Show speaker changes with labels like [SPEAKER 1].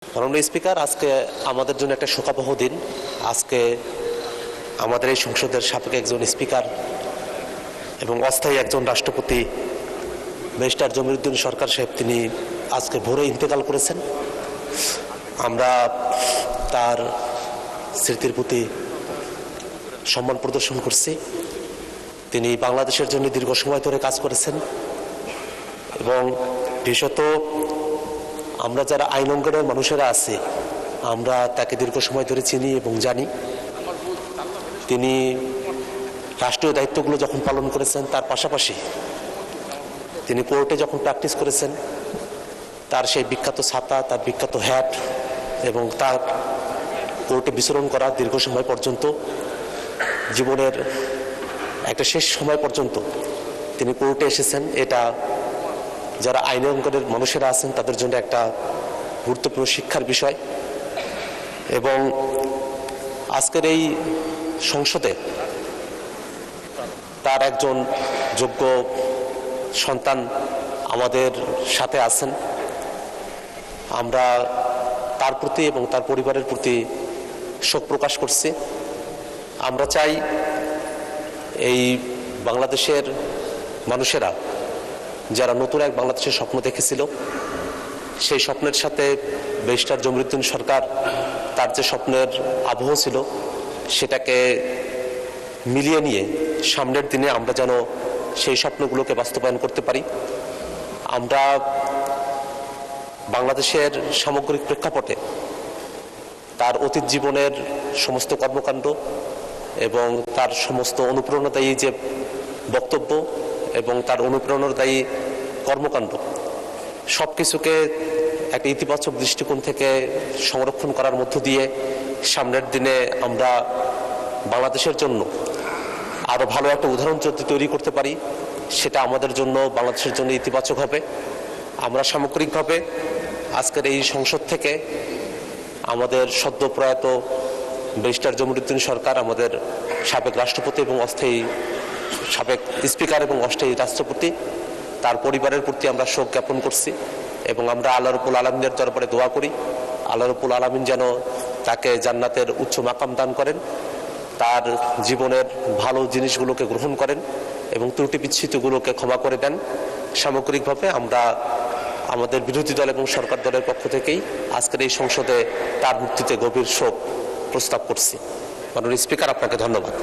[SPEAKER 1] মাননীয় স্পিকার, আজকে আমাদের জন্য একটা শোকাবহ দিন। আজকে আমাদের এই সংসদের সাবেক একজন স্পিকার এবং অস্থায়ী একজন রাষ্ট্রপতি ব্যারিস্টার জমিরুদ্দিন সরকার সাহেব তিনি আজকে ভোরে ইন্তেকাল করেছেন। আমরা তার স্মৃতির প্রতি সম্মান প্রদর্শন করছি। তিনি বাংলাদেশের জন্য দীর্ঘ সময় ধরে কাজ করেছেন এবং বিশেষত আমরা যারা আইন অঙ্গনের মানুষেরা আছি আমরা তাকে দীর্ঘ সময় ধরে চিনি এবং জানি। তিনি রাষ্ট্রীয় দায়িত্বগুলো যখন পালন করেছেন তার পাশাপাশি তিনি কোর্টে যখন প্র্যাকটিস করেছেন তার সেই বিখ্যাত ছাতা, তার বিখ্যাত হ্যাট এবং তার কোর্টে বিচরণ করা দীর্ঘ সময় পর্যন্ত, জীবনের একটা শেষ সময় পর্যন্ত তিনি কোর্টে এসেছেন। এটা যারা আইন অঙ্গনের মানুষেরা আছেন তাদের জন্য একটা গুরুত্বপূর্ণ শিক্ষার বিষয়। এবং আজকের এই সংসদে তার একজন যোগ্য সন্তান আমাদের সাথে আছেন। আমরা তার প্রতি এবং তার পরিবারের প্রতি শোক প্রকাশ করছি। আমরা চাই এই বাংলাদেশের মানুষেরা যারা নতুন এক বাংলাদেশের স্বপ্ন দেখেছিল, সেই স্বপ্নের সাথে ব্যারিস্টার জমিরুদ্দিন সরকার তার যে স্বপ্নের আবহ ছিল সেটাকে মিলিয়ে নিয়ে সামনের দিনে আমরা যেন সেই স্বপ্নগুলোকে বাস্তবায়ন করতে পারি। আমরা বাংলাদেশের সামগ্রিক প্রেক্ষাপটে তার অতীত জীবনের সমস্ত কর্মকাণ্ড এবং তার সমস্ত অনুপ্রেরণাদায়ী যে বক্তব্য এবং তার অনুপ্রেরণাদায়ী কর্মকাণ্ড সব কিছুকে একটা ইতিবাচক দৃষ্টিকোণ থেকে সংরক্ষণ করার মধ্য দিয়ে সামনের দিনে আমরা বাংলাদেশের জন্য আরও ভালো একটা উদাহরণ যদি তৈরি করতে পারি সেটা আমাদের জন্য, বাংলাদেশের জন্য ইতিবাচক হবে। আমরা সামগ্রিকভাবে আজকের এই সংসদ থেকে আমাদের সদ্য প্রয়াত ব্যারিস্টার জমিরুদ্দিন সরকার, আমাদের সাবেক রাষ্ট্রপতি এবং অস্থায়ী সাবেক স্পিকার এবং অস্থায়ী রাষ্ট্রপতি, তার পরিবারের প্রতি আমরা শোক জ্ঞাপন করছি এবং আমরা আল্লাহ রাব্বুল আলামিনের দরবারে দোয়া করি আল্লাহ রাব্বুল আলামিন যেন তাকে জান্নাতের উচ্চ মাকাম দান করেন, তার জীবনের ভালো জিনিসগুলোকে গ্রহণ করেন এবং ত্রুটি বিচ্ছুতিগুলোকে ক্ষমা করে দেন। সামগ্রিকভাবে আমরা আমাদের বিরোধী দল এবং সরকার দলের পক্ষ থেকেই আজকের এই সংসদে তার মৃত্যুতে গভীর শোক প্রস্তাব করছি। মাননীয় স্পিকার, আপনাকে ধন্যবাদ।